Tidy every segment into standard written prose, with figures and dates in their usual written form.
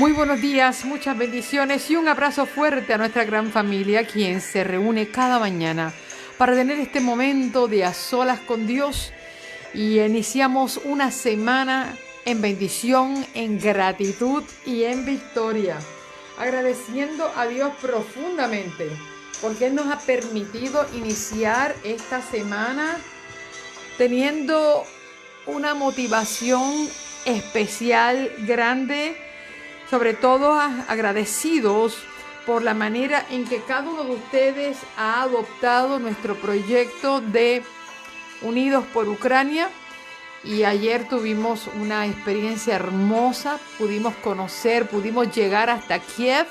Muy buenos días, muchas bendiciones y un abrazo fuerte a nuestra gran familia, quien se reúne cada mañana para tener este momento de a solas con Dios y iniciamos una semana en bendición, en gratitud y en victoria, agradeciendo a Dios profundamente porque Él nos ha permitido iniciar esta semana teniendo una motivación especial, grande, sobre todo agradecidos por la manera en que cada uno de ustedes ha adoptado nuestro proyecto de Unidos por Ucrania. Y ayer tuvimos una experiencia hermosa, pudimos conocer, pudimos llegar hasta Kiev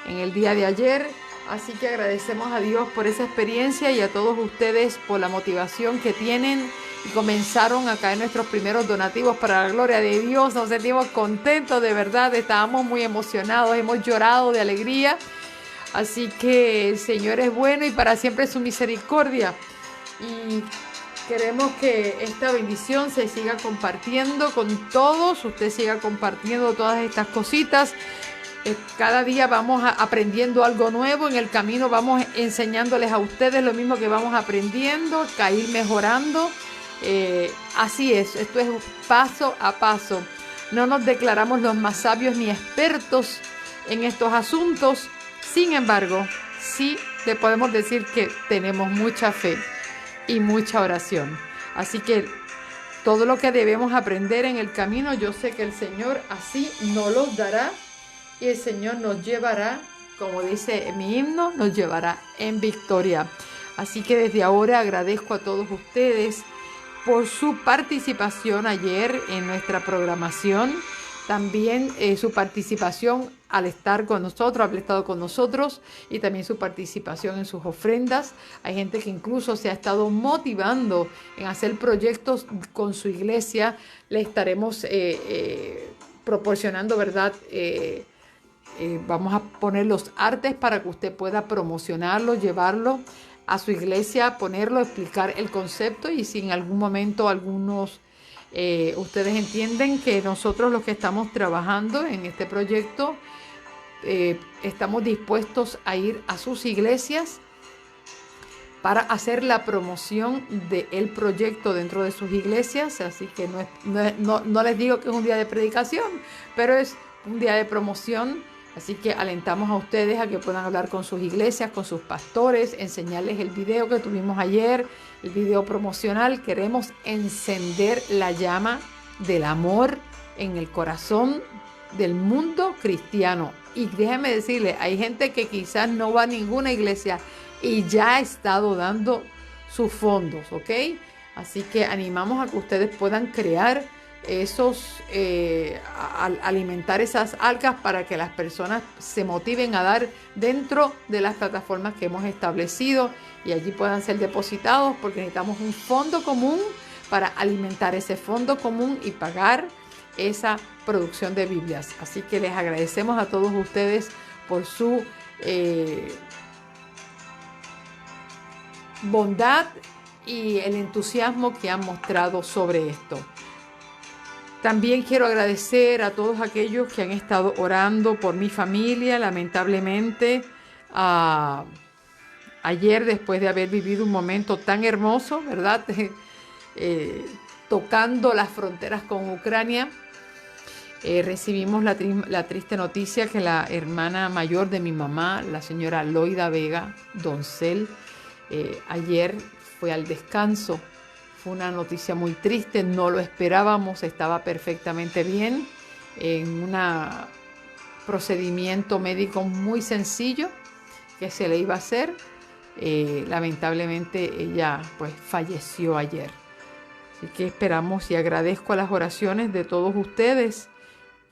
en el día de ayer. Así que agradecemos a Dios por esa experiencia y a todos ustedes por la motivación que tienen y comenzaron a caer nuestros primeros donativos para la gloria de Dios. Nos sentimos contentos, de verdad, estábamos muy emocionados, hemos llorado de alegría. Así que el Señor es bueno y para siempre es su misericordia. Y queremos que esta bendición se siga compartiendo con todos, usted siga compartiendo todas estas cositas. Cada día vamos aprendiendo algo nuevo, en el camino vamos enseñándoles a ustedes lo mismo que vamos aprendiendo, a ir mejorando. Así es, esto es paso a paso. No nos declaramos los más sabios ni expertos en estos asuntos, sin embargo, sí le podemos decir que tenemos mucha fe y mucha oración. Así que todo lo que debemos aprender en el camino, yo sé que el Señor así nos los dará. Y el Señor nos llevará, como dice mi himno, nos llevará en victoria. Así que desde ahora agradezco a todos ustedes por su participación ayer en nuestra programación. También su participación al estar con nosotros, haber estado con nosotros y también su participación en sus ofrendas. Hay gente que incluso se ha estado motivando en hacer proyectos con su iglesia. Le estaremos proporcionando, ¿verdad?, vamos a poner los artes para que usted pueda promocionarlo, llevarlo a su iglesia, ponerlo, explicar el concepto y si en algún momento algunos ustedes entienden que nosotros los que estamos trabajando en este proyecto estamos dispuestos a ir a sus iglesias para hacer la promoción del proyecto dentro de sus iglesias. Así que no les digo que es un día de predicación, pero es un día de promoción. Así que alentamos a ustedes a que puedan hablar con sus iglesias, con sus pastores, enseñarles el video que tuvimos ayer, el video promocional. Queremos encender la llama del amor en el corazón del mundo cristiano. Y déjenme decirles, hay gente que quizás no va a ninguna iglesia y ya ha estado dando sus fondos, ¿ok? Así que animamos a que ustedes puedan crear alimentar esas algas para que las personas se motiven a dar dentro de las plataformas que hemos establecido y allí puedan ser depositados, porque necesitamos un fondo común para alimentar ese fondo común y pagar esa producción de Biblias. Así que les agradecemos a todos ustedes por su bondad y el entusiasmo que han mostrado sobre esto. También quiero agradecer a todos aquellos que han estado orando por mi familia. Lamentablemente, ayer, después de haber vivido un momento tan hermoso, ¿verdad? Tocando las fronteras con Ucrania, recibimos la triste noticia que la hermana mayor de mi mamá, la señora Loida Vega Doncel, ayer fue al descanso. Fue una noticia muy triste, no lo esperábamos, estaba perfectamente bien en un procedimiento médico muy sencillo que se le iba a hacer. Lamentablemente ella pues falleció ayer. Así que esperamos y agradezco a las oraciones de todos ustedes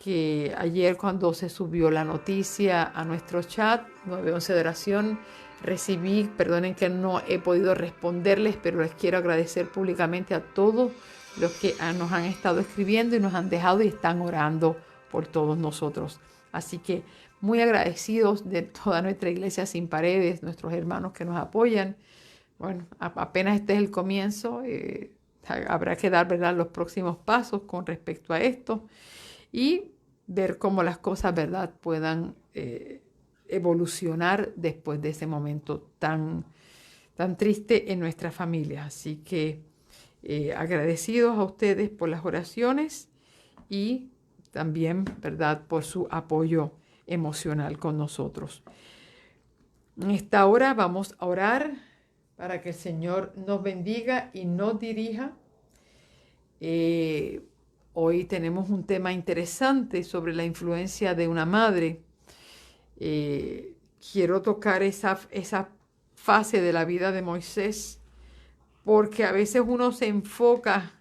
que ayer cuando se subió la noticia a nuestro chat 911 de oración, recibí, perdonen que no he podido responderles, pero les quiero agradecer públicamente a todos los que nos han estado escribiendo y nos han dejado y están orando por todos nosotros. Así que muy agradecidos de toda nuestra iglesia sin paredes, nuestros hermanos que nos apoyan. Bueno, apenas este es el comienzo, habrá que dar, ¿verdad?, los próximos pasos con respecto a esto. Y ver cómo las cosas, ¿verdad?, puedan evolucionar después de ese momento tan triste en nuestra familia. Así que agradecidos a ustedes por las oraciones y también, ¿verdad?, por su apoyo emocional con nosotros. En esta hora vamos a orar para que el Señor nos bendiga y nos dirija. Hoy tenemos un tema interesante sobre la influencia de una madre. Quiero tocar esa fase de la vida de Moisés, porque a veces uno se enfoca,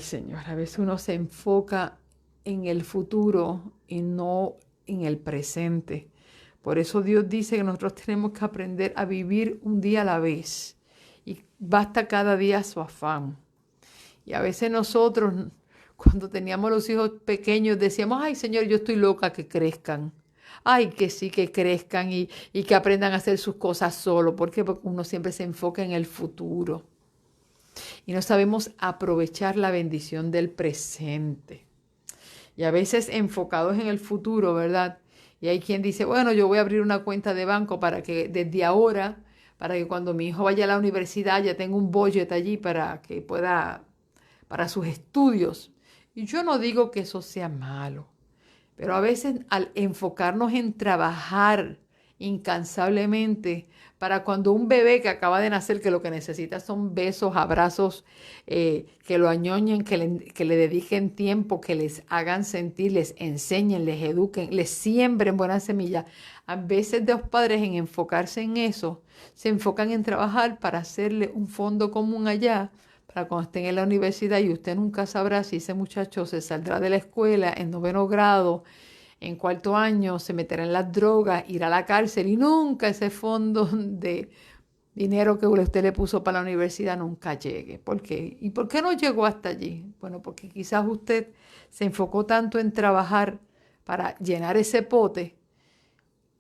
Señor, a veces uno se enfoca en el futuro y no en el presente. Por eso Dios dice que nosotros tenemos que aprender a vivir un día a la vez y basta cada día su afán. Y a veces nosotros, cuando teníamos los hijos pequeños, decíamos, ay Señor, yo estoy loca que crezcan. Ay, que sí, que crezcan y que aprendan a hacer sus cosas solo. ¿Por qué? Porque uno siempre se enfoca en el futuro. Y no sabemos aprovechar la bendición del presente. Y a veces enfocados en el futuro, ¿verdad? Y hay quien dice, bueno, yo voy a abrir una cuenta de banco para que desde ahora, para que cuando mi hijo vaya a la universidad ya tenga un budget allí para que pueda, para sus estudios. Y yo no digo que eso sea malo, pero a veces al enfocarnos en trabajar incansablemente para cuando un bebé que acaba de nacer, que lo que necesita son besos, abrazos, que lo añoñen, que le dediquen tiempo, que les hagan sentir, les enseñen, les eduquen, les siembren buenas semillas. A veces los padres en enfocarse en eso, se enfocan en trabajar para hacerle un fondo común allá, para cuando estén en la universidad y usted nunca sabrá si ese muchacho se saldrá de la escuela en 9º grado, en 4º año, se meterá en las drogas, irá a la cárcel y nunca ese fondo de dinero que usted le puso para la universidad nunca llegue. ¿Por qué? ¿Y por qué no llegó hasta allí? Bueno, porque quizás usted se enfocó tanto en trabajar para llenar ese pote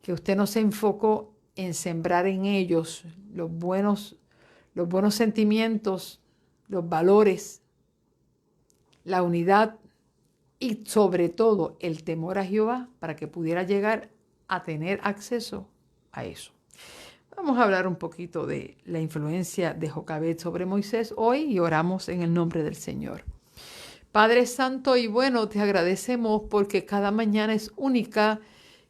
que usted no se enfocó en sembrar en ellos los buenos sentimientos, los valores, la unidad y sobre todo el temor a Jehová para que pudiera llegar a tener acceso a eso. Vamos a hablar un poquito de la influencia de Jocabed sobre Moisés hoy y oramos en el nombre del Señor. Padre Santo y bueno, te agradecemos porque cada mañana es única,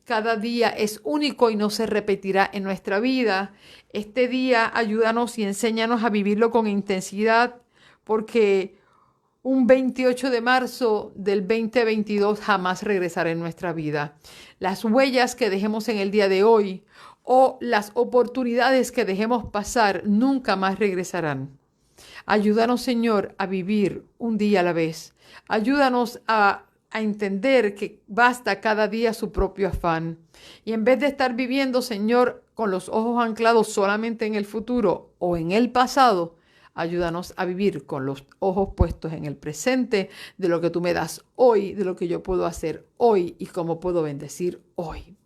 cada día es único y no se repetirá en nuestra vida. Este día ayúdanos y enséñanos a vivirlo con intensidad porque un 28 de marzo del 2022 jamás regresará en nuestra vida. Las huellas que dejemos en el día de hoy o las oportunidades que dejemos pasar nunca más regresarán. Ayúdanos, Señor, a vivir un día a la vez. Ayúdanos a entender que basta cada día su propio afán. Y en vez de estar viviendo, Señor, con los ojos anclados solamente en el futuro o en el pasado, ayúdanos a vivir con los ojos puestos en el presente de lo que tú me das hoy, de lo que yo puedo hacer hoy y cómo puedo bendecir hoy.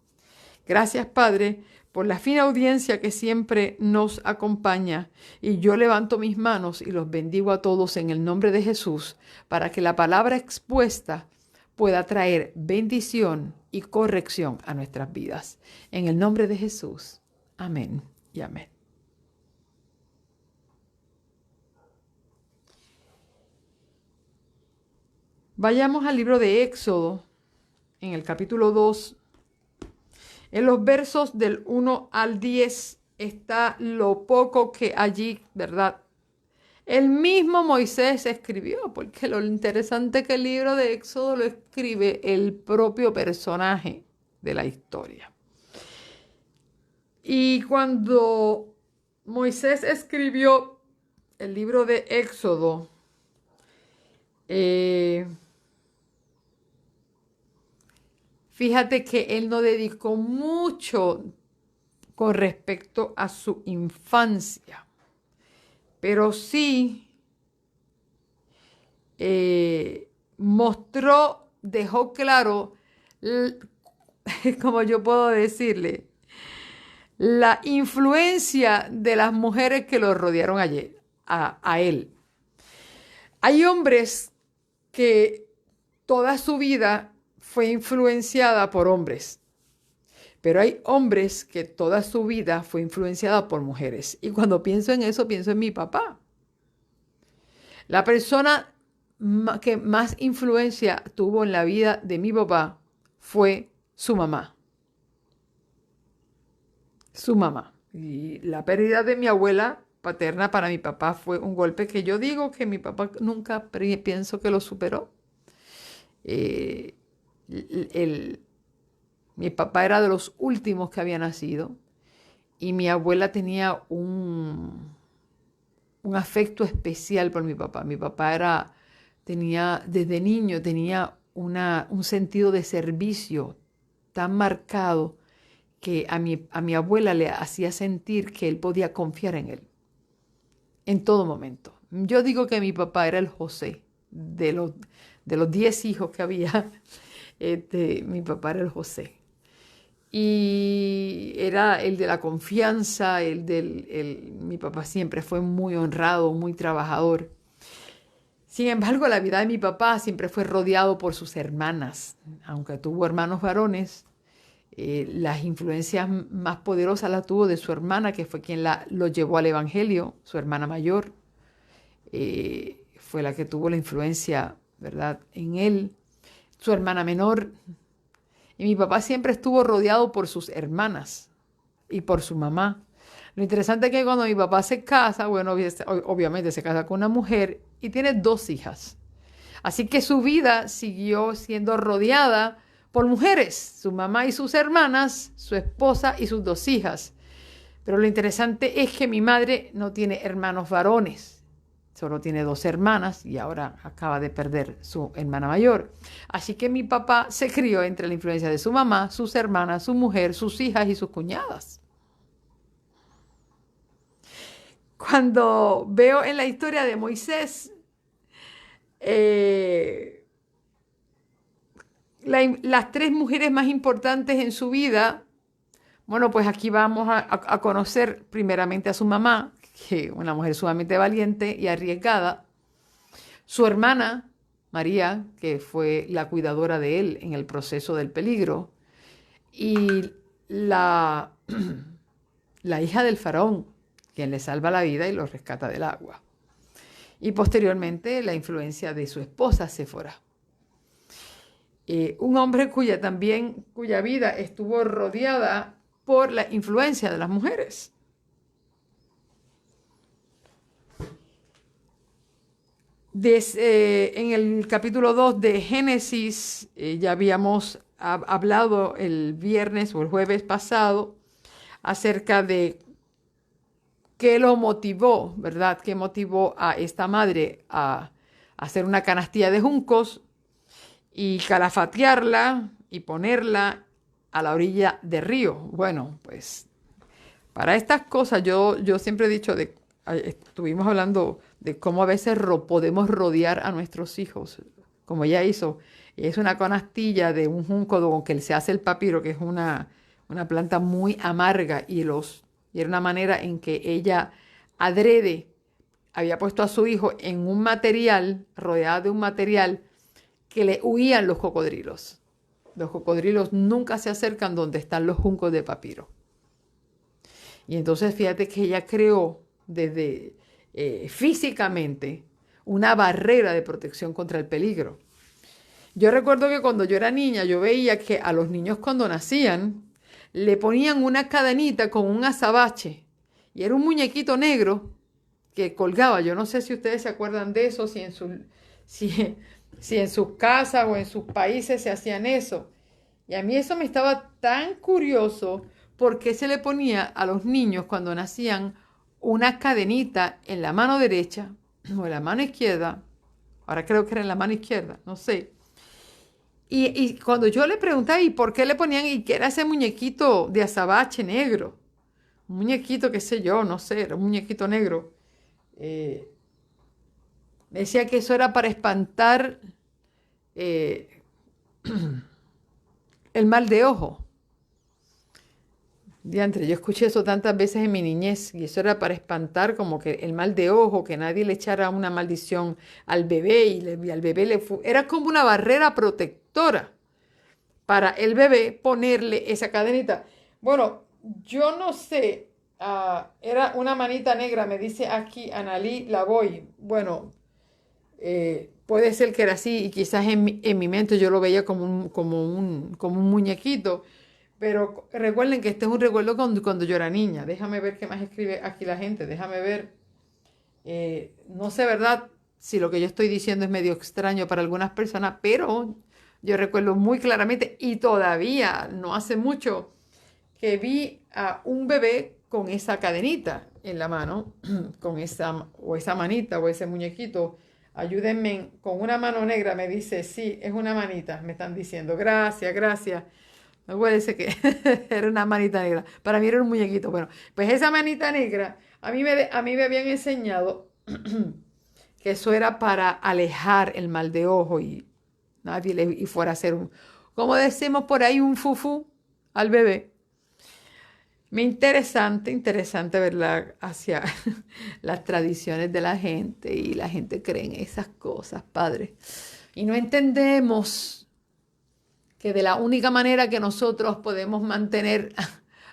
Gracias, Padre, por la fina audiencia que siempre nos acompaña. Y yo levanto mis manos y los bendigo a todos en el nombre de Jesús para que la palabra expuesta pueda traer bendición y corrección a nuestras vidas. En el nombre de Jesús. Amén y amén. Vayamos al libro de Éxodo, en el capítulo 2. En los versos del 1 al 10 está lo poco que allí, ¿verdad?, el mismo Moisés escribió, porque lo interesante es que el libro de Éxodo lo escribe el propio personaje de la historia. Y cuando Moisés escribió el libro de Éxodo, fíjate que él no dedicó mucho con respecto a su infancia, pero sí dejó claro, como yo puedo decirle, la influencia de las mujeres que lo rodearon a él. Hay hombres que toda su vida fue influenciada por hombres. Pero hay hombres que toda su vida fue influenciada por mujeres. Y cuando pienso en eso, pienso en mi papá. La persona que más influencia tuvo en la vida de mi papá fue su mamá. Su mamá. Y la pérdida de mi abuela paterna para mi papá fue un golpe que yo digo que mi papá nunca pienso que lo superó. Mi papá era de los últimos que había nacido y mi abuela tenía un afecto especial por mi papá. Mi papá desde niño tenía un sentido de servicio tan marcado que a mi abuela le hacía sentir que él podía confiar en él en todo momento. Yo digo que mi papá era el José de los 10 hijos que había. Mi papá era el José. Y era el de la confianza, mi papá siempre fue muy honrado, muy trabajador. Sin embargo, la vida de mi papá siempre fue rodeado por sus hermanas. Aunque tuvo hermanos varones, las influencias más poderosas las tuvo de su hermana, que fue quien lo llevó al Evangelio, su hermana mayor. Fue la que tuvo la influencia, ¿verdad?, en él. Su hermana menor. Y mi papá siempre estuvo rodeado por sus hermanas y por su mamá. Lo interesante es que cuando mi papá se casa, bueno, obviamente se casa con una mujer y tiene 2 hijas. Así que su vida siguió siendo rodeada por mujeres, su mamá y sus hermanas, su esposa y sus 2 hijas. Pero lo interesante es que mi madre no tiene hermanos varones. Solo tiene 2 hermanas y ahora acaba de perder su hermana mayor. Así que mi papá se crió entre la influencia de su mamá, sus hermanas, su mujer, sus hijas y sus cuñadas. Cuando veo en la historia de Moisés, las 3 mujeres más importantes en su vida, bueno, pues aquí vamos a conocer primeramente a su mamá, que una mujer sumamente valiente y arriesgada, su hermana, María, que fue la cuidadora de él en el proceso del peligro, y la hija del faraón, quien le salva la vida y lo rescata del agua. Y posteriormente la influencia de su esposa, Séfora. Un hombre cuya vida estuvo rodeada por la influencia de las mujeres. En el capítulo 2 de Génesis, ya habíamos hablado el viernes o el jueves pasado acerca de qué lo motivó, ¿verdad? ¿Qué motivó a esta madre a hacer una canastilla de juncos y calafatearla y ponerla a la orilla del río? Bueno, pues para estas cosas yo siempre he dicho, estuvimos hablando de cómo a veces podemos rodear a nuestros hijos, como ella hizo. Es una canastilla de un junco con que se hace el papiro, que es una planta muy amarga, y era una manera en que ella adrede había puesto a su hijo en un material, rodeada de un material que le huían los cocodrilos. Los cocodrilos nunca se acercan donde están los juncos de papiro. Y entonces fíjate que ella creó desde físicamente una barrera de protección contra el peligro. Yo recuerdo que cuando yo era niña, yo veía que a los niños cuando nacían le ponían una cadenita con un azabache y era un muñequito negro que colgaba. Yo no sé si ustedes se acuerdan de eso, si en sus casas o en sus países se hacían eso. Y a mí eso me estaba tan curioso, por qué se le ponía a los niños cuando nacían una cadenita en la mano derecha o en la mano izquierda. Ahora creo que era en la mano izquierda, no sé. Y cuando yo le preguntaba, ¿y por qué le ponían? ¿Y qué era ese muñequito de azabache negro? Un muñequito, qué sé yo, no sé, era un muñequito negro. Decía que eso era para espantar el mal de ojo. Diantre, yo escuché eso tantas veces en mi niñez y eso era para espantar como que el mal de ojo, que nadie le echara una maldición al bebé y al bebé era como una barrera protectora para el bebé ponerle esa cadenita. Bueno, yo no sé, era una manita negra, me dice aquí Analí Lavoy. Bueno, puede ser que era así y quizás en mi mente yo lo veía como un muñequito. Pero recuerden que este es un recuerdo cuando yo era niña. Déjame ver qué más escribe aquí la gente. Déjame ver. No sé, ¿verdad? Si lo que yo estoy diciendo es medio extraño para algunas personas, pero yo recuerdo muy claramente y todavía no hace mucho que vi a un bebé con esa cadenita en la mano, con esa manita o ese muñequito. Ayúdenme con una mano negra, me dice, sí, es una manita, me están diciendo, gracias, gracias. Me parece que era una manita negra. Para mí era un muñequito. Bueno, pues esa manita negra, a mí me habían enseñado que eso era para alejar el mal de ojo y nadie le y fuera a hacer como decimos por ahí, un fufú al bebé. Me interesante, interesante verla hacia las tradiciones de la gente y la gente cree en esas cosas, padre. Y no entendemos que de la única manera que nosotros podemos mantener,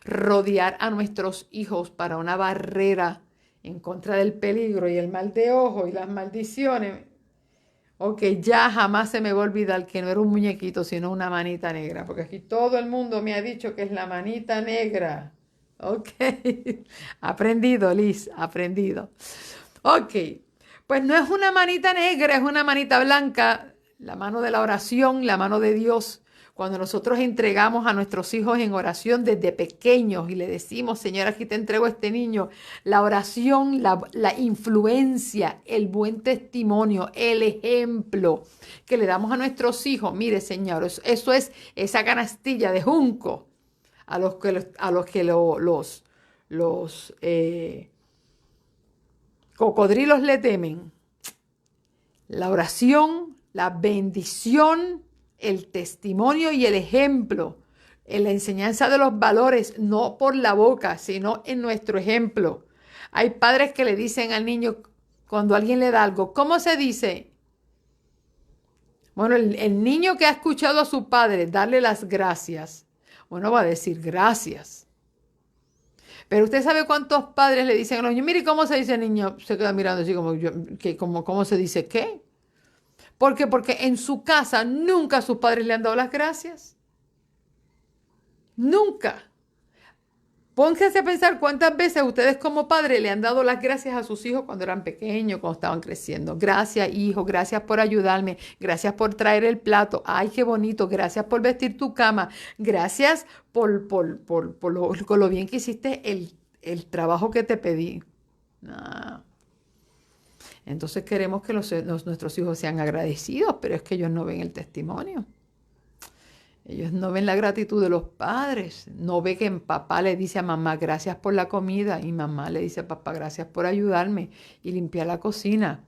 rodear a nuestros hijos para una barrera en contra del peligro y el mal de ojo y las maldiciones, ok, ya jamás se me va a olvidar que no era un muñequito, sino una manita negra, porque aquí todo el mundo me ha dicho que es la manita negra. Ok, aprendido, Liz, aprendido. Ok, pues no es una manita negra, es una manita blanca, la mano de la oración, la mano de Dios. Cuando nosotros entregamos a nuestros hijos en oración desde pequeños y le decimos, Señor, aquí te entrego a este niño, la oración, la influencia, el buen testimonio, el ejemplo que le damos a nuestros hijos. Mire, Señor, eso es esa canastilla de junco a los que los cocodrilos le temen. La oración, la bendición, el testimonio y el ejemplo, en la enseñanza de los valores, no por la boca, sino en nuestro ejemplo. Hay padres que le dicen al niño cuando alguien le da algo, ¿cómo se dice? Bueno, el niño que ha escuchado a su padre darle las gracias, bueno, va a decir gracias. Pero usted sabe cuántos padres le dicen a los niños, mire cómo se dice el niño, se queda mirando así ¿cómo se dice qué? ¿Por qué? Porque en su casa nunca sus padres le han dado las gracias. Nunca. Pónganse a pensar cuántas veces ustedes como padres le han dado las gracias a sus hijos cuando eran pequeños, cuando estaban creciendo. Gracias, hijo, gracias por ayudarme, gracias por traer el plato. Ay, qué bonito, gracias por vestir tu cama, gracias por lo bien que hiciste el trabajo que te pedí. No. Entonces queremos que nuestros hijos sean agradecidos, pero es que ellos no ven el testimonio. Ellos no ven la gratitud de los padres. No ve que papá le dice a mamá, gracias por la comida. Y mamá le dice a papá, gracias por ayudarme y limpiar la cocina.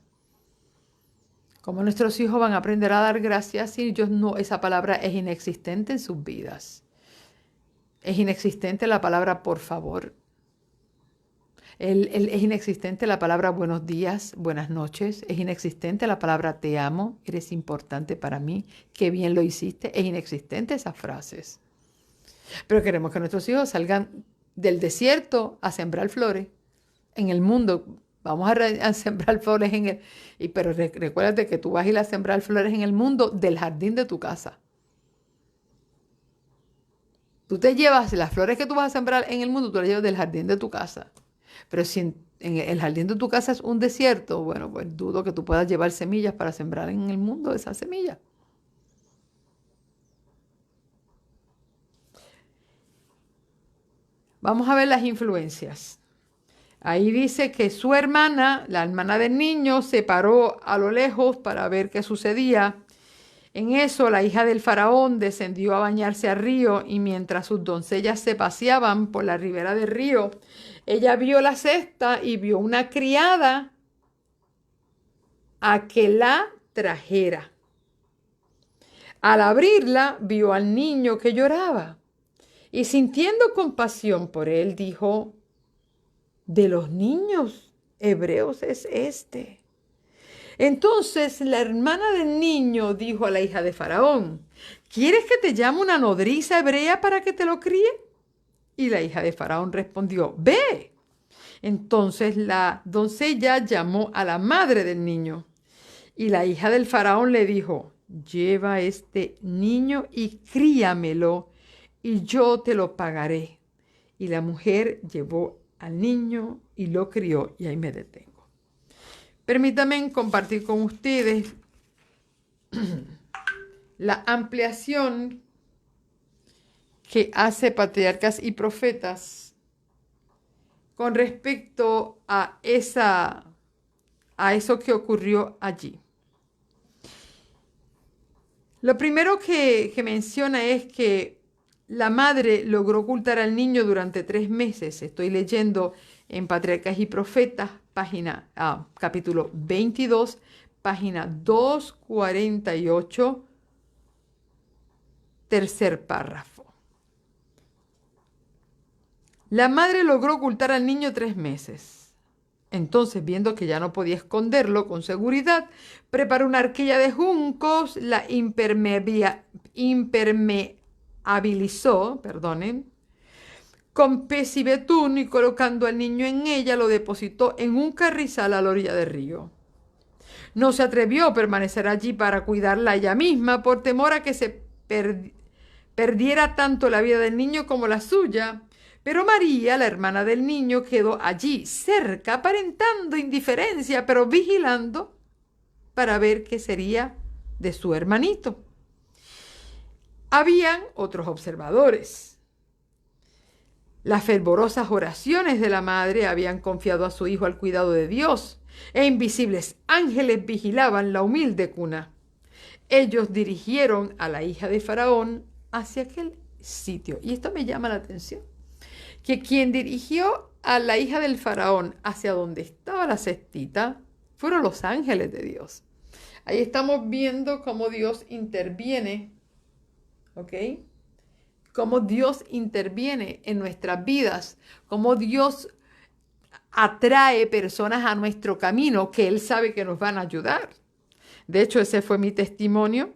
¿Cómo nuestros hijos van a aprender a dar gracias si ellos no, esa palabra es inexistente en sus vidas? Es inexistente la palabra por favor. Es inexistente la palabra buenos días, buenas noches. Es inexistente la palabra te amo, eres importante para mí, qué bien lo hiciste. Es inexistente esas frases. Pero queremos que nuestros hijos salgan del desierto a sembrar flores en el mundo. Vamos a sembrar flores pero recuérdate que tú vas a ir a sembrar flores en el mundo del jardín de tu casa. Tú te llevas las flores que tú vas a sembrar en el mundo, tú las llevas del jardín de tu casa. Pero si en el jardín de tu casa es un desierto, bueno, pues dudo que tú puedas llevar semillas para sembrar en el mundo esas semillas. Vamos a ver las influencias. Ahí dice que su hermana, la hermana del niño, se paró a lo lejos para ver qué sucedía. En eso, la hija del faraón descendió a bañarse al río y mientras sus doncellas se paseaban por la ribera del río, ella vio la cesta y vio una criada a que la trajera. Al abrirla, vio al niño que lloraba Y sintiendo compasión por él, dijo, de los niños hebreos es este. Entonces la hermana del niño dijo a la hija de Faraón, ¿quieres que te llame una nodriza hebrea para que te lo críe? Y la hija de Faraón respondió, ve. Entonces la doncella llamó a la madre del niño. Y la hija del Faraón le dijo, lleva este niño y críamelo, y yo te lo pagaré. Y la mujer llevó al niño y lo crió, y ahí me detengo. Permítanme compartir con ustedes la ampliación que hace Patriarcas y Profetas con respecto a eso que ocurrió allí. Lo primero que menciona es que la madre logró ocultar al niño durante 3 meses. Estoy leyendo en Patriarcas y Profetas, capítulo 22, página 248, tercer párrafo. La madre logró ocultar al niño 3 meses. Entonces, viendo que ya no podía esconderlo con seguridad, preparó una arquilla de juncos, la impermeabilizó, con pez y betún, y colocando al niño en ella, lo depositó en un carrizal a la orilla del río. No se atrevió a permanecer allí para cuidarla ella misma, por temor a que se perdiera tanto la vida del niño como la suya. Pero María, la hermana del niño, quedó allí cerca, aparentando indiferencia, pero vigilando para ver qué sería de su hermanito. Habían otros observadores. Las fervorosas oraciones de la madre habían confiado a su hijo al cuidado de Dios, e invisibles ángeles vigilaban la humilde cuna. Ellos dirigieron a la hija de Faraón hacia aquel sitio. Y esto me llama la atención, que quien dirigió a la hija del Faraón hacia donde estaba la cestita fueron los ángeles de Dios. Ahí estamos viendo cómo Dios interviene, ¿ok? Cómo Dios interviene en nuestras vidas, cómo Dios atrae personas a nuestro camino que Él sabe que nos van a ayudar. De hecho, ese fue mi testimonio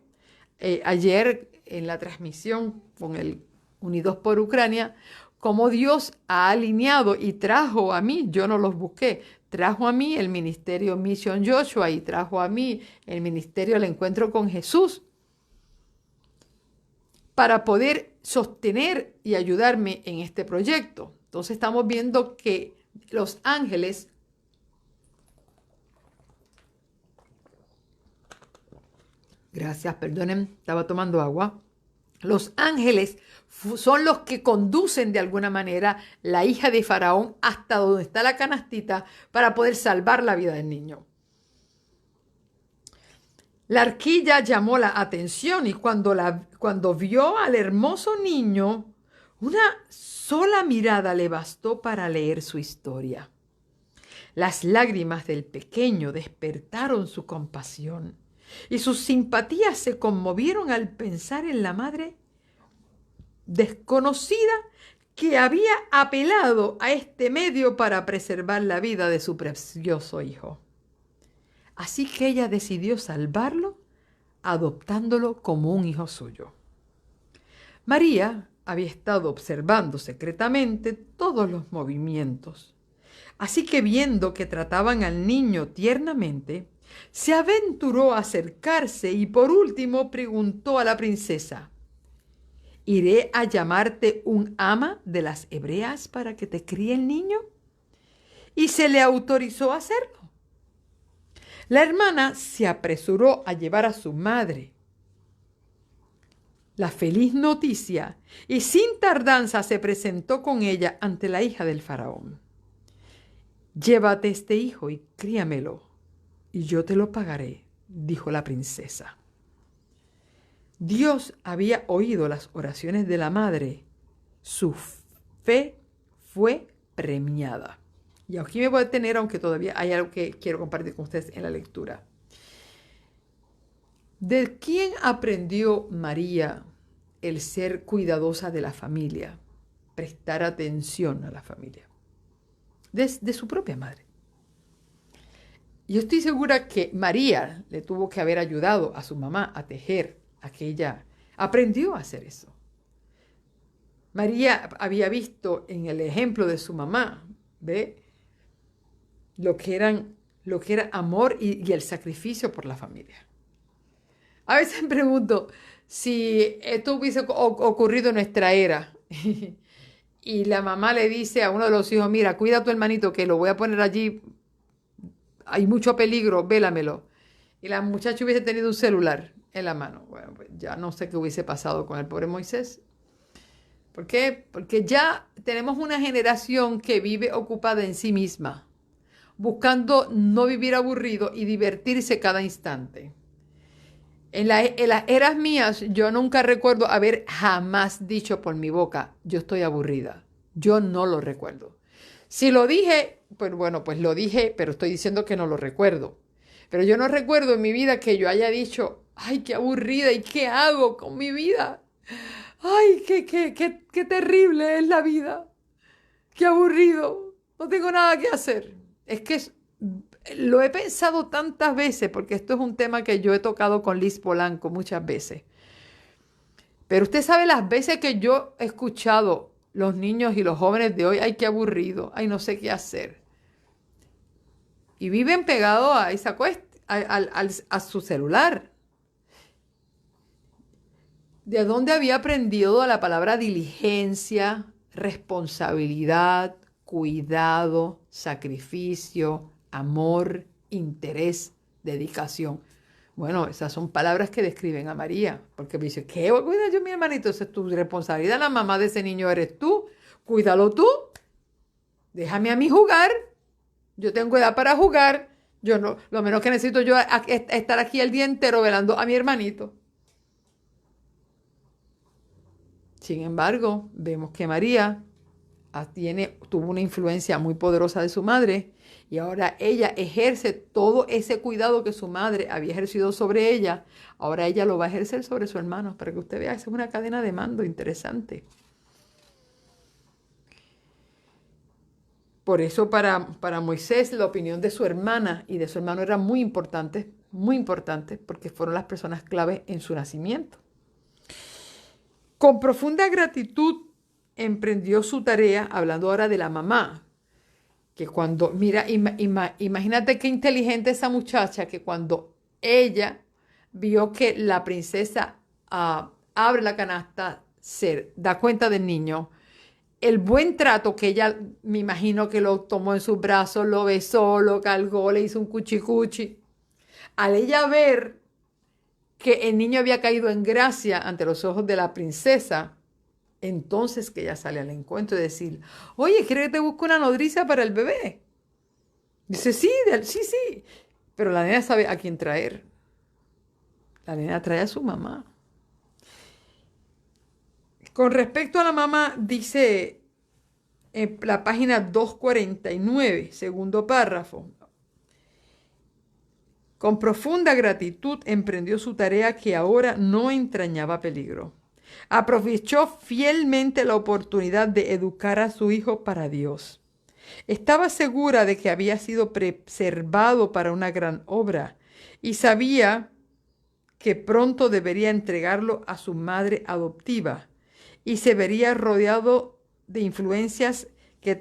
ayer en la transmisión con el Unidos por Ucrania, cómo Dios ha alineado y trajo a mí, yo no los busqué, trajo a mí el ministerio Mission Joshua y trajo a mí el ministerio El Encuentro con Jesús para poder sostener y ayudarme en este proyecto. Entonces estamos viendo que los ángeles gracias, perdonen, estaba tomando agua. Los ángeles son los que conducen de alguna manera la hija de Faraón hasta donde está la canastita para poder salvar la vida del niño. La arquilla llamó la atención y cuando vio al hermoso niño, una sola mirada le bastó para leer su historia. Las lágrimas del pequeño despertaron su compasión y sus simpatías se conmovieron al pensar en la madre desconocida que había apelado a este medio para preservar la vida de su precioso hijo. Así que ella decidió salvarlo, adoptándolo como un hijo suyo. María había estado observando secretamente todos los movimientos. Así que viendo que trataban al niño tiernamente, se aventuró a acercarse y por último preguntó a la princesa, ¿iré a llamarte un ama de las hebreas para que te críe el niño? Y se le autorizó a hacerlo. La hermana se apresuró a llevar a su madre la feliz noticia y sin tardanza se presentó con ella ante la hija del Faraón. Llévate este hijo y críamelo, y yo te lo pagaré, dijo la princesa. Dios había oído las oraciones de la madre. Su fe fue premiada. Y aquí me voy a detener, aunque todavía hay algo que quiero compartir con ustedes en la lectura. ¿De quién aprendió María el ser cuidadosa de la familia? prestar atención a la familia, de su propia madre. Yo estoy segura que María le tuvo que haber ayudado a su mamá a tejer, a que ella aprendió a hacer eso. María había visto en el ejemplo de su mamá, ¿ve? Lo que era amor y el sacrificio por la familia. A veces me pregunto si esto hubiese ocurrido en nuestra era y la mamá le dice a uno de los hijos, mira, cuida a tu hermanito que lo voy a poner allí, hay mucho peligro, vélamelo. Y la muchacha hubiese tenido un celular en la mano. Bueno, pues ya no sé qué hubiese pasado con el pobre Moisés. ¿Por qué? Porque ya tenemos una generación que vive ocupada en sí misma, buscando no vivir aburrido y divertirse cada instante. En las eras mías, yo nunca recuerdo haber jamás dicho por mi boca, yo estoy aburrida. Yo no lo recuerdo. Si lo dije, pues bueno, pues lo dije, pero estoy diciendo que no lo recuerdo. Pero yo no recuerdo en mi vida que yo haya dicho, ay, qué aburrida y qué hago con mi vida. Ay, qué terrible es la vida. Qué aburrido. No tengo nada que hacer. Es que lo he pensado tantas veces, porque esto es un tema que yo he tocado con Liz Polanco muchas veces. Pero usted sabe las veces que yo he escuchado los niños y los jóvenes de hoy, ay, qué aburrido, ay, no sé qué hacer. Y viven pegados a esa a su celular. ¿De dónde había aprendido la palabra diligencia, responsabilidad, cuidado, sacrificio, amor, interés, dedicación? Bueno, esas son palabras que describen a María, porque me dice, ¿qué voy a cuidar yo, mi hermanito? Esa es tu responsabilidad, la mamá de ese niño eres tú, cuídalo tú, déjame a mí jugar, yo tengo edad para jugar, yo no, lo menos que necesito yo es estar aquí el día entero velando a mi hermanito. Sin embargo, vemos que María tuvo una influencia muy poderosa de su madre y ahora ella ejerce todo ese cuidado que su madre había ejercido sobre ella. Ahora ella lo va a ejercer sobre su hermano, para que usted vea, esa es una cadena de mando interesante. Por eso para Moisés la opinión de su hermana y de su hermano era muy importante, porque fueron las personas clave en su nacimiento. Con profunda gratitud emprendió su tarea, hablando ahora de la mamá, que cuando, mira, imagínate qué inteligente esa muchacha, que cuando ella vio que la princesa abre la canasta, se da cuenta del niño, el buen trato que ella, me imagino que lo tomó en sus brazos, lo besó, lo cargó, le hizo un cuchicuchi. Al ella ver que el niño había caído en gracia ante los ojos de la princesa, entonces que ella sale al encuentro y decir, oye, ¿quiere que te busque una nodriza para el bebé? Dice, sí, sí. Pero la nena sabe a quién traer. La nena trae a su mamá. Con respecto a la mamá, dice en la página 249, segundo párrafo, con profunda gratitud emprendió su tarea que ahora no entrañaba peligro. Aprovechó fielmente la oportunidad de educar a su hijo para Dios. Estaba segura de que había sido preservado para una gran obra y sabía que pronto debería entregarlo a su madre adoptiva y se vería rodeado de influencias que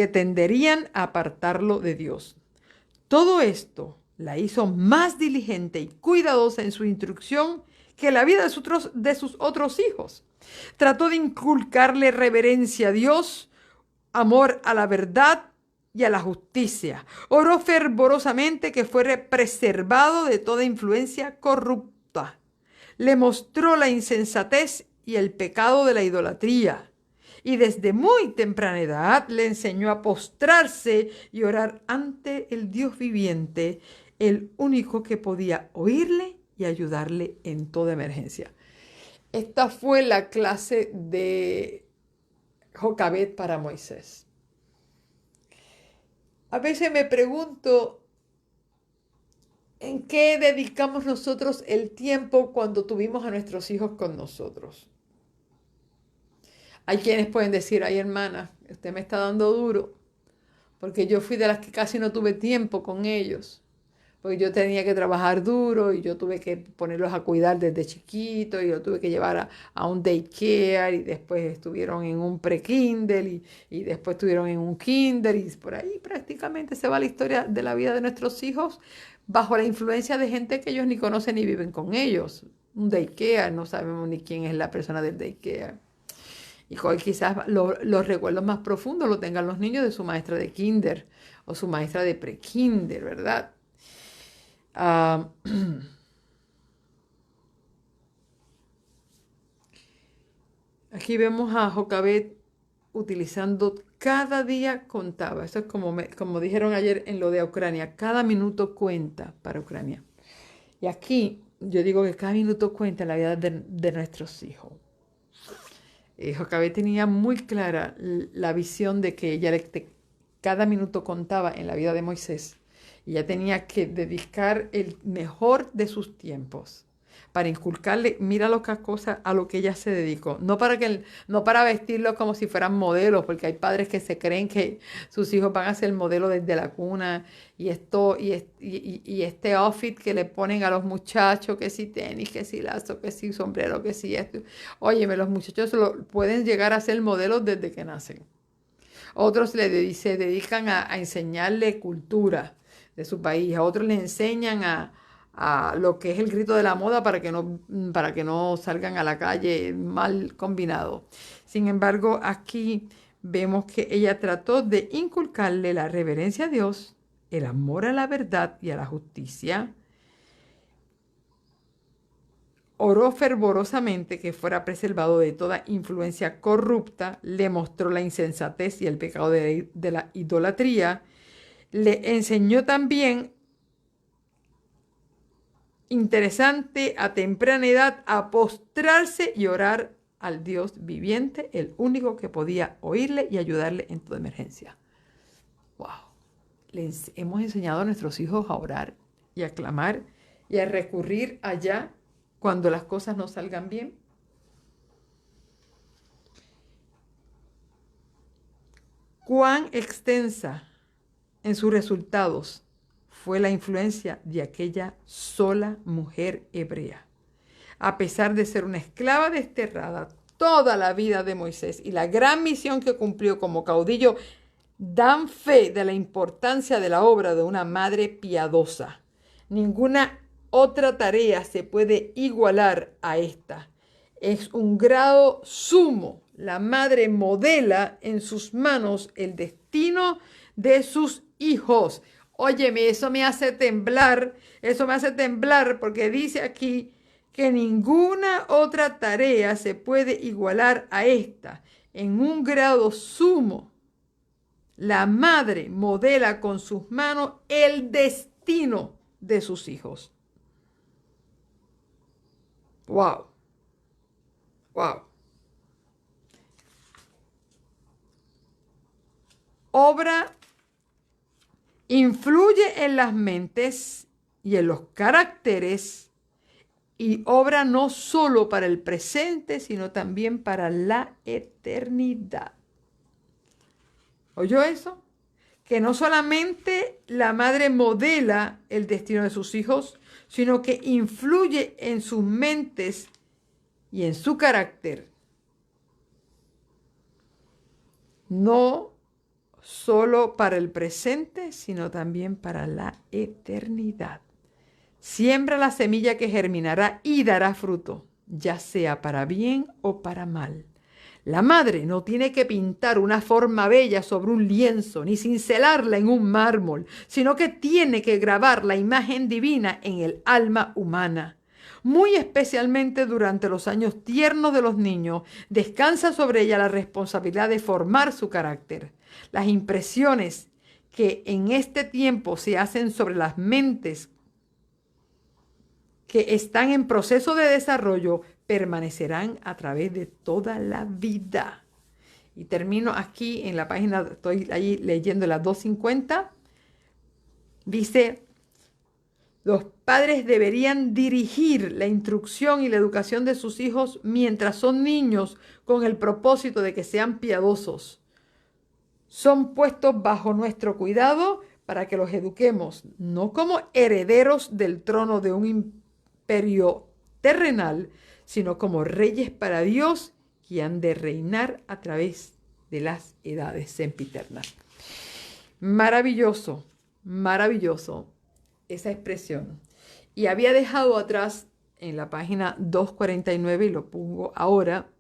tenderían a apartarlo de Dios. Todo esto la hizo más diligente y cuidadosa en su instrucción que la vida de sus otros hijos. Trató de inculcarle reverencia a Dios, amor a la verdad y a la justicia. Oró fervorosamente que fuera preservado de toda influencia corrupta. Le mostró la insensatez y el pecado de la idolatría. Y desde muy temprana edad le enseñó a postrarse y orar ante el Dios viviente, el único que podía oírle y ayudarle en toda emergencia. Esta fue la clase de Jocabed para Moisés. A veces me pregunto, ¿en qué dedicamos nosotros el tiempo cuando tuvimos a nuestros hijos con nosotros? Hay quienes pueden decir, ay hermana, usted me está dando duro, porque yo fui de las que casi no tuve tiempo con ellos, porque yo tenía que trabajar duro y yo tuve que ponerlos a cuidar desde chiquito y yo tuve que llevar a un daycare y después estuvieron en un pre-kinder y después estuvieron en un kinder y por ahí prácticamente se va la historia de la vida de nuestros hijos bajo la influencia de gente que ellos ni conocen ni viven con ellos. Un daycare, no sabemos ni quién es la persona del daycare. Y quizás los recuerdos más profundos lo tengan los niños de su maestra de kinder o su maestra de pre-kinder, ¿verdad? Ah, aquí vemos a Jocabet utilizando cada día contaba. Eso es como dijeron ayer en lo de Ucrania. Cada minuto cuenta para Ucrania. Y aquí yo digo que cada minuto cuenta en la vida de nuestros hijos. Jocabet tenía muy clara la visión de que cada minuto contaba en la vida de Moisés. Y ella tenía que dedicar el mejor de sus tiempos para inculcarle, mira lo que cosa a lo que ella se dedicó. No para vestirlos como si fueran modelos, porque hay padres que se creen que sus hijos van a ser modelos desde la cuna y este outfit que le ponen a los muchachos, que si tenis, que si lazo, que si sombrero, que si esto. Óyeme, los muchachos pueden llegar a ser modelos desde que nacen. Otros se dedican a enseñarle cultura de su país, a otros les enseñan a lo que es el grito de la moda para que no salgan a la calle mal combinados. Sin embargo, aquí vemos que ella trató de inculcarle la reverencia a Dios, el amor a la verdad y a la justicia. Oró fervorosamente que fuera preservado de toda influencia corrupta, le mostró la insensatez y el pecado de la idolatría, le enseñó también, interesante, a temprana edad, a postrarse y orar al Dios viviente, el único que podía oírle y ayudarle en toda emergencia. ¡Wow! Les hemos enseñado a nuestros hijos a orar y a clamar y a recurrir allá cuando las cosas no salgan bien. Cuán extensa en sus resultados fue la influencia de aquella sola mujer hebrea. A pesar de ser una esclava desterrada toda la vida de Moisés y la gran misión que cumplió como caudillo, dan fe de la importancia de la obra de una madre piadosa. Ninguna otra tarea se puede igualar a esta. Es un grado sumo. La madre modela en sus manos el destino de sus hijos. Óyeme, eso me hace temblar porque dice aquí que ninguna otra tarea se puede igualar a esta. En un grado sumo, la madre modela con sus manos el destino de sus hijos. ¡Wow! ¡Wow! Obra influye en las mentes y en los caracteres y obra no solo para el presente, sino también para la eternidad. ¿Oyó eso? Que no solamente la madre modela el destino de sus hijos, sino que influye en sus mentes y en su carácter. No solo para el presente, sino también para la eternidad. Siembra la semilla que germinará y dará fruto, ya sea para bien o para mal. La madre no tiene que pintar una forma bella sobre un lienzo, ni cincelarla en un mármol, sino que tiene que grabar la imagen divina en el alma humana. Muy especialmente durante los años tiernos de los niños, descansa sobre ella la responsabilidad de formar su carácter. Las impresiones que en este tiempo se hacen sobre las mentes que están en proceso de desarrollo permanecerán a través de toda la vida. Y termino aquí en la página, estoy ahí leyendo la 250. Dice, Los padres deberían dirigir la instrucción y la educación de sus hijos mientras son niños con el propósito de que sean piadosos. Son puestos bajo nuestro cuidado para que los eduquemos, no como herederos del trono de un imperio terrenal, sino como reyes para Dios que han de reinar a través de las edades sempiternas. Maravilloso, maravilloso esa expresión. Y había dejado atrás en la página 249 y lo pongo ahora.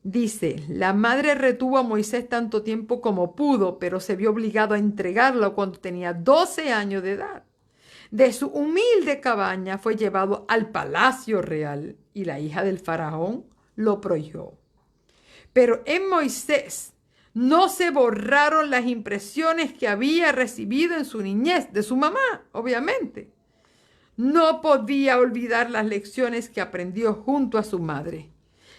Dice, la madre retuvo a Moisés tanto tiempo como pudo, pero se vio obligado a entregarlo cuando tenía 12 años de edad. De su humilde cabaña fue llevado al palacio real y la hija del faraón lo prohibió. Pero en Moisés no se borraron las impresiones que había recibido en su niñez de su mamá, obviamente. No podía olvidar las lecciones que aprendió junto a su madre.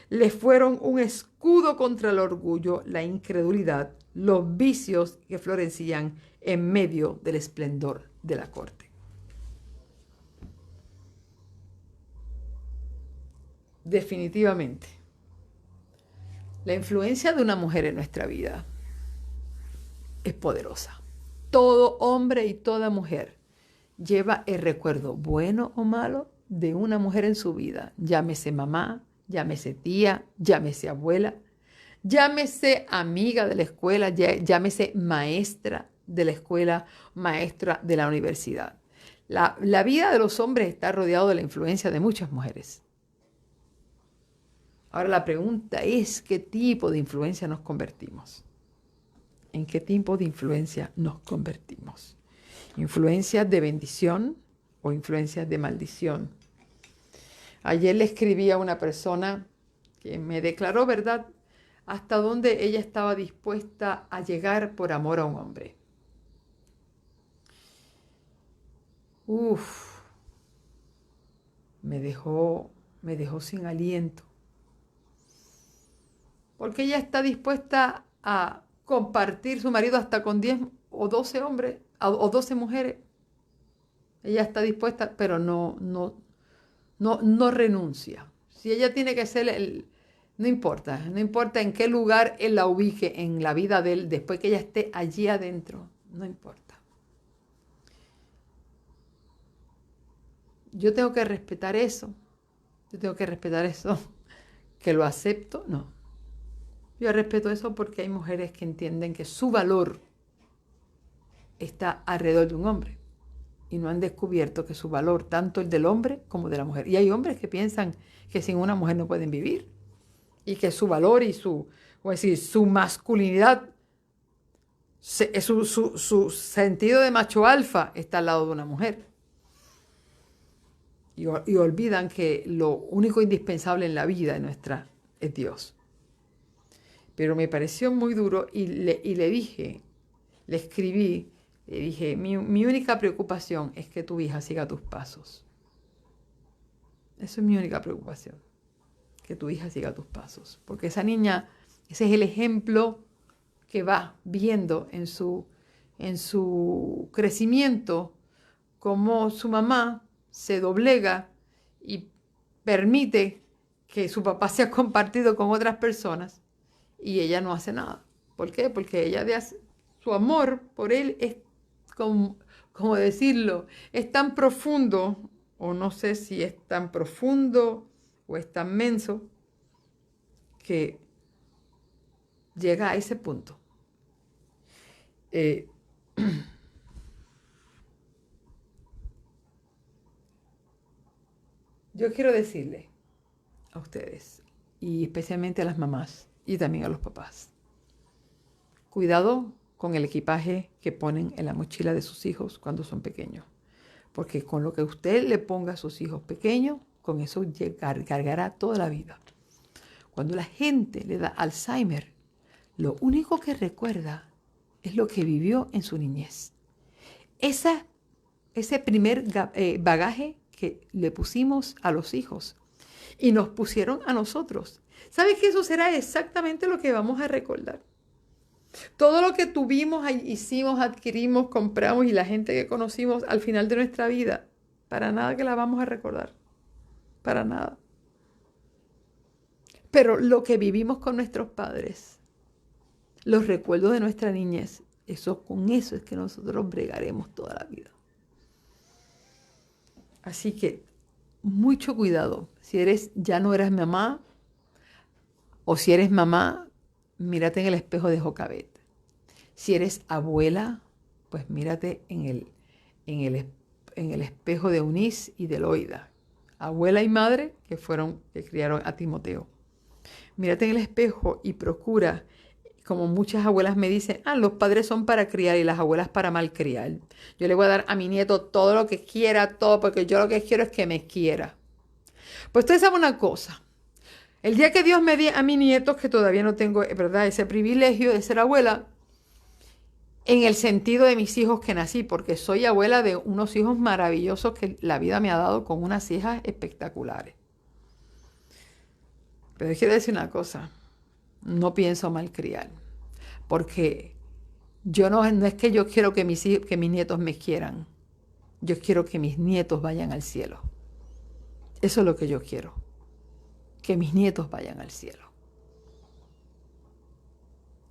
Le fueron un escudo contra el orgullo, la incredulidad, los vicios que florecían en medio del esplendor de la corte. Definitivamente, la influencia de una mujer en nuestra vida es poderosa. Todo hombre y toda mujer lleva el recuerdo, bueno o malo, de una mujer en su vida. Llámese mamá, llámese tía, llámese abuela, llámese amiga de la escuela, llámese maestra de la escuela, maestra de la universidad. La vida de los hombres está rodeada de la influencia de muchas mujeres. Ahora la pregunta es, ¿qué tipo de influencia nos convertimos? ¿En qué tipo de influencia nos convertimos? ¿Influencias de bendición o influencias de maldición? Ayer le escribí a una persona que me declaró, ¿verdad?, hasta dónde ella estaba dispuesta a llegar por amor a un hombre. Me dejó sin aliento. Porque ella está dispuesta a compartir su marido hasta con 10 o 12 hombres o 12 mujeres. Ella está dispuesta, pero no renuncia. Si ella tiene que ser no importa en qué lugar él la ubique en la vida de él, después que ella esté allí adentro, no importa. Yo tengo que respetar eso. ¿Que lo acepto? No. Yo respeto eso porque hay mujeres que entienden que su valor está alrededor de un hombre y no han descubierto que su valor, tanto el del hombre como de la mujer. Y hay hombres que piensan que sin una mujer no pueden vivir y que su valor y su masculinidad, su sentido de macho alfa está al lado de una mujer. Y olvidan que lo único indispensable en la vida nuestra es Dios. Pero me pareció muy duro y le dije, le escribí, le dije, mi única preocupación es que tu hija siga tus pasos. Eso es mi única preocupación, que tu hija siga tus pasos. Porque esa niña, ese es el ejemplo que va viendo en su crecimiento, cómo su mamá se doblega y permite que su papá sea compartido con otras personas. Y ella no hace nada. ¿Por qué? Porque su amor por él es, como decirlo, es tan profundo, o no sé si es tan profundo o es tan menso, que llega a ese punto. Yo quiero decirle a ustedes, y especialmente a las mamás, y también a los papás. Cuidado con el equipaje que ponen en la mochila de sus hijos cuando son pequeños. Porque con lo que usted le ponga a sus hijos pequeños, con eso cargará toda la vida. Cuando la gente le da Alzheimer, lo único que recuerda es lo que vivió en su niñez. Ese primer bagaje que le pusimos a los hijos y nos pusieron a nosotros. ¿Sabes que eso será exactamente lo que vamos a recordar? Todo lo que tuvimos, hicimos, adquirimos, compramos y la gente que conocimos al final de nuestra vida Para nada que la vamos a recordar. Para nada. Pero lo que vivimos con nuestros padres, los recuerdos de nuestra niñez, con eso es que nosotros bregaremos toda la vida. Así que mucho cuidado. Si ya no eres mamá, o si eres mamá, mírate en el espejo de Jocabet. Si eres abuela, pues mírate en el espejo de Eunice y de Loida, abuela y madre que criaron a Timoteo. Mírate en el espejo y procura, como muchas abuelas me dicen, los padres son para criar y las abuelas para malcriar. Yo le voy a dar a mi nieto todo lo que quiera, todo, porque yo lo que quiero es que me quiera. Pues ustedes saben una cosa. El día que Dios me dé a mi nieto, que todavía no tengo, ¿verdad?, ese privilegio de ser abuela, en el sentido de mis hijos que nací, porque soy abuela de unos hijos maravillosos que la vida me ha dado con unas hijas espectaculares. Pero quiero decir una cosa, no pienso malcriar, porque no es que yo quiero que mis nietos me quieran, yo quiero que mis nietos vayan al cielo. Eso es lo que yo quiero, que mis nietos vayan al cielo.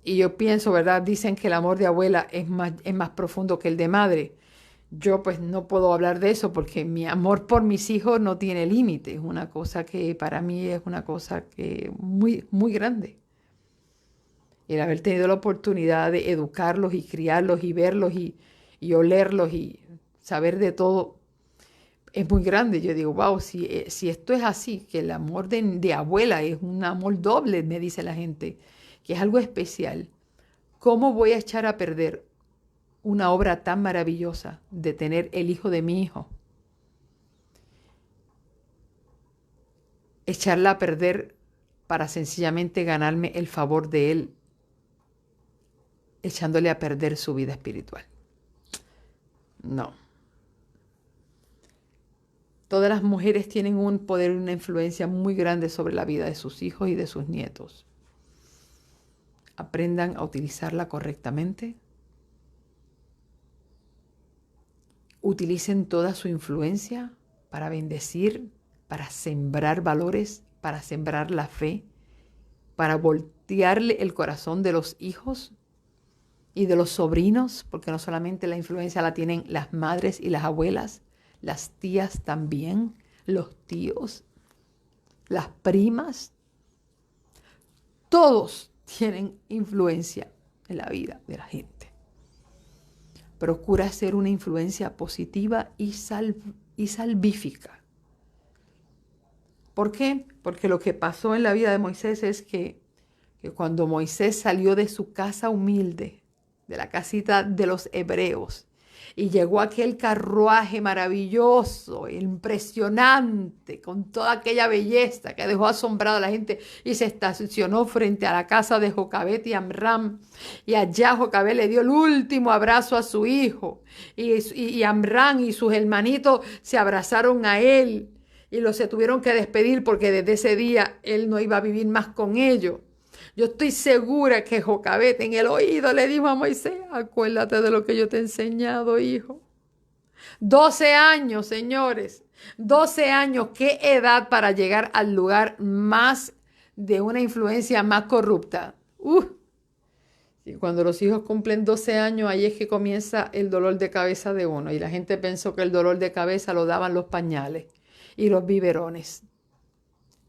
Y yo pienso, ¿verdad? Dicen que el amor de abuela es más profundo que el de madre. Yo pues no puedo hablar de eso porque mi amor por mis hijos no tiene límite. Es una cosa que para mí es una cosa que muy, muy grande. El haber tenido la oportunidad de educarlos y criarlos y verlos y olerlos y saber de todo es muy grande. Yo digo, wow, si esto es así, que el amor de abuela es un amor doble, me dice la gente, que es algo especial, ¿cómo voy a echar a perder una obra tan maravillosa de tener el hijo de mi hijo? Echarla a perder para sencillamente ganarme el favor de él, echándole a perder su vida espiritual. No. Todas las mujeres tienen un poder y una influencia muy grande sobre la vida de sus hijos y de sus nietos. Aprendan a utilizarla correctamente. Utilicen toda su influencia para bendecir, para sembrar valores, para sembrar la fe, para voltearle el corazón de los hijos y de los sobrinos, porque no solamente la influencia la tienen las madres y las abuelas, las tías también, los tíos, las primas. Todos tienen influencia en la vida de la gente. Procura ser una influencia positiva y salvífica. ¿Por qué? Porque lo que pasó en la vida de Moisés es que cuando Moisés salió de su casa humilde, de la casita de los hebreos, y llegó aquel carruaje maravilloso, impresionante, con toda aquella belleza que dejó asombrada a la gente, y se estacionó frente a la casa de Jocabet y Amram, y allá Jocabet le dio el último abrazo a su hijo, y Amram y sus hermanitos se abrazaron a él, y se tuvieron que despedir porque desde ese día él no iba a vivir más con ellos. Yo estoy segura que Jocabet en el oído le dijo a Moisés, acuérdate de lo que yo te he enseñado, hijo. 12 años, señores. 12 años, qué edad para llegar al lugar más de una influencia más corrupta. Y cuando los hijos cumplen 12 años, ahí es que comienza el dolor de cabeza de uno. Y la gente pensó que el dolor de cabeza lo daban los pañales y los biberones.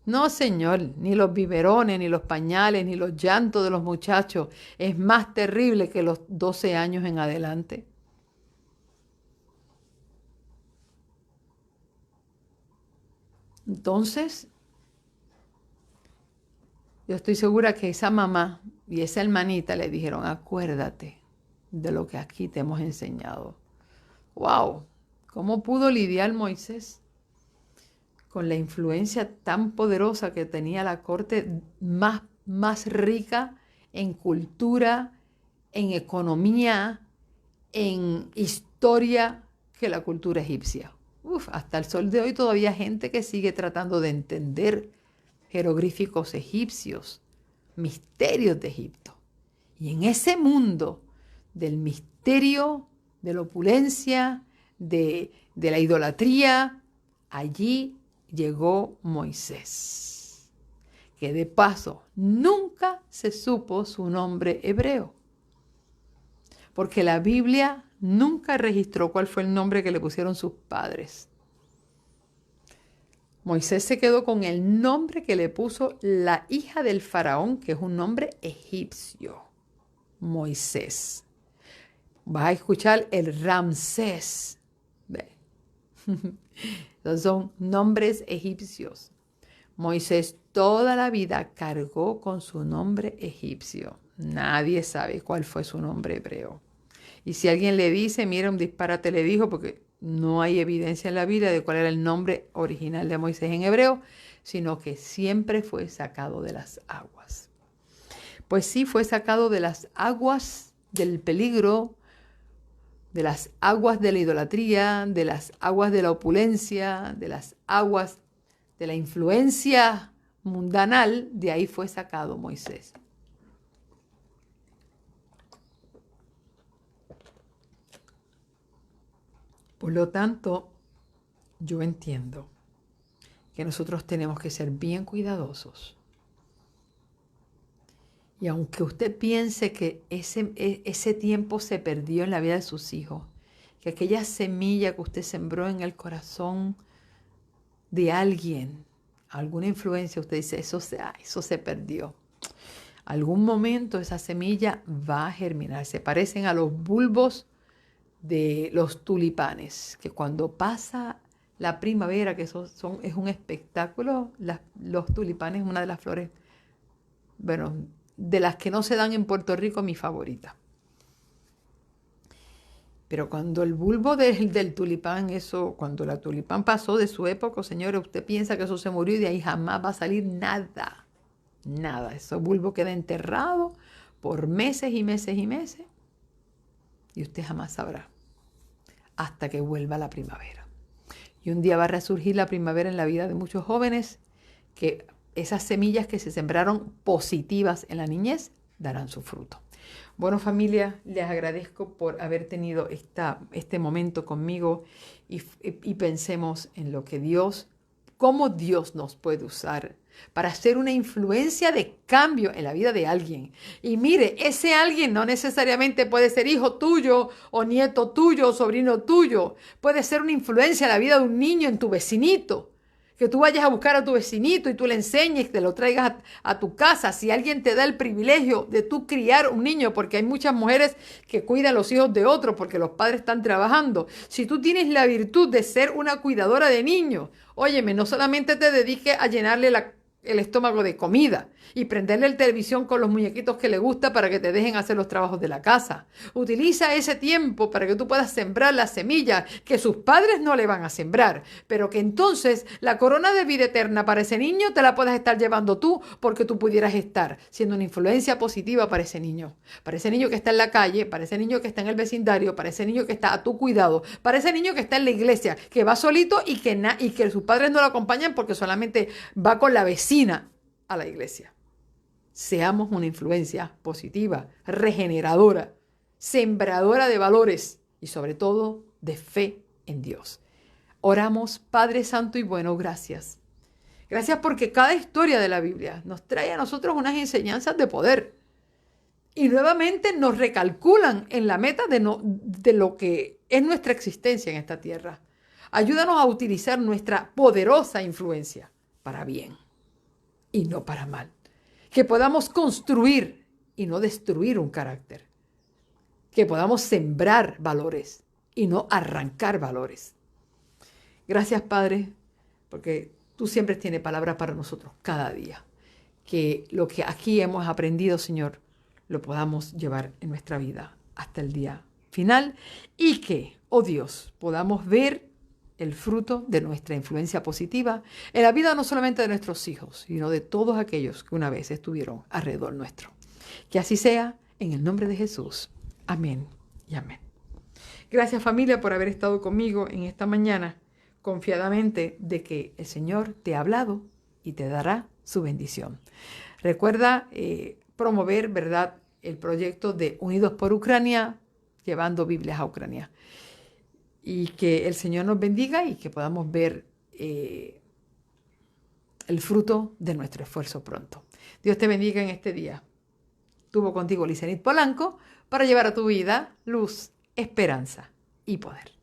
No, señor, ni los biberones, ni los pañales, ni los llantos de los muchachos es más terrible que los 12 años en adelante. Entonces, yo estoy segura que esa mamá y esa hermanita le dijeron, acuérdate de lo que aquí te hemos enseñado. ¡Wow! ¿Cómo pudo lidiar Moisés con la influencia tan poderosa que tenía la corte más rica en cultura, en economía, en historia que la cultura egipcia? Hasta el sol de hoy todavía hay gente que sigue tratando de entender jeroglíficos egipcios, misterios de Egipto. Y en ese mundo del misterio, de la opulencia, de la idolatría, allí llegó Moisés, que de paso nunca se supo su nombre hebreo, porque la Biblia nunca registró cuál fue el nombre que le pusieron sus padres. Moisés se quedó con el nombre que le puso la hija del faraón, que es un nombre egipcio, Moisés. Vas a escuchar el Ramsés. Esos son nombres egipcios. Moisés toda la vida cargó con su nombre egipcio. Nadie sabe cuál fue su nombre hebreo. Y si alguien le dice, mira, un disparate le dijo, porque no hay evidencia en la Biblia de cuál era el nombre original de Moisés en hebreo, sino que siempre fue sacado de las aguas. Pues sí, fue sacado de las aguas del peligro, de las aguas de la idolatría, de las aguas de la opulencia, de las aguas de la influencia mundanal. De ahí fue sacado Moisés. Por lo tanto, yo entiendo que nosotros tenemos que ser bien cuidadosos. Y aunque usted piense que ese tiempo se perdió en la vida de sus hijos, que aquella semilla que usted sembró en el corazón de alguien, alguna influencia, usted dice, eso se perdió. Algún momento esa semilla va a germinar. Se parecen a los bulbos de los tulipanes, que cuando pasa la primavera, que es un espectáculo, los tulipanes es una de las flores, bueno, de las que no se dan en Puerto Rico, mi favorita. Pero cuando el bulbo del tulipán, cuando la tulipán pasó de su época, señores, usted piensa que eso se murió y de ahí jamás va a salir nada. Nada. Ese bulbo queda enterrado por meses y meses y meses. Y usted jamás sabrá. Hasta que vuelva la primavera. Y un día va a resurgir la primavera en la vida de muchos jóvenes, que esas semillas que se sembraron positivas en la niñez darán su fruto. Bueno, familia, les agradezco por haber tenido este momento conmigo y pensemos en lo que cómo Dios nos puede usar para hacer una influencia de cambio en la vida de alguien. Y mire, ese alguien no necesariamente puede ser hijo tuyo o nieto tuyo o sobrino tuyo. Puede ser una influencia en la vida de un niño, en tu vecinito. Que tú vayas a buscar a tu vecinito y tú le enseñes, te lo traigas a tu casa. Si alguien te da el privilegio de tú criar un niño, porque hay muchas mujeres que cuidan los hijos de otros porque los padres están trabajando. Si tú tienes la virtud de ser una cuidadora de niños, óyeme, no solamente te dediques a llenarle el estómago de comida y prenderle el televisión con los muñequitos que le gusta para que te dejen hacer los trabajos de la casa. Utiliza ese tiempo para que tú puedas sembrar la semilla que sus padres no le van a sembrar, pero que entonces la corona de vida eterna para ese niño te la puedas estar llevando tú, porque tú pudieras estar siendo una influencia positiva para ese niño que está en la calle, para ese niño que está en el vecindario, para ese niño que está a tu cuidado, para ese niño que está en la iglesia, que va solito y que sus padres no lo acompañan porque solamente va con la vecina a la iglesia. Seamos una influencia positiva, regeneradora, sembradora de valores y sobre todo de fe en Dios. Oramos, Padre Santo y bueno, gracias. Gracias porque cada historia de la Biblia nos trae a nosotros unas enseñanzas de poder. Y nuevamente nos recalculan en la meta de lo que es nuestra existencia en esta tierra. Ayúdanos a utilizar nuestra poderosa influencia para bien y no para mal. Que podamos construir y no destruir un carácter. Que podamos sembrar valores y no arrancar valores. Gracias, Padre, porque tú siempre tienes palabras para nosotros cada día. Que lo que aquí hemos aprendido, Señor, lo podamos llevar en nuestra vida hasta el día final y que, oh Dios, podamos ver el fruto de nuestra influencia positiva en la vida no solamente de nuestros hijos, sino de todos aquellos que una vez estuvieron alrededor nuestro. Que así sea, en el nombre de Jesús. Amén y amén. Gracias, familia, por haber estado conmigo en esta mañana, confiadamente de que el Señor te ha hablado y te dará su bendición. Recuerda promover, ¿verdad?, el proyecto de Unidos por Ucrania, llevando Biblias a Ucrania. y que el Señor nos bendiga y que podamos ver el fruto de nuestro esfuerzo pronto. Dios te bendiga en este día. Tuvo contigo Licenit Polanco para llevar a tu vida luz, esperanza y poder.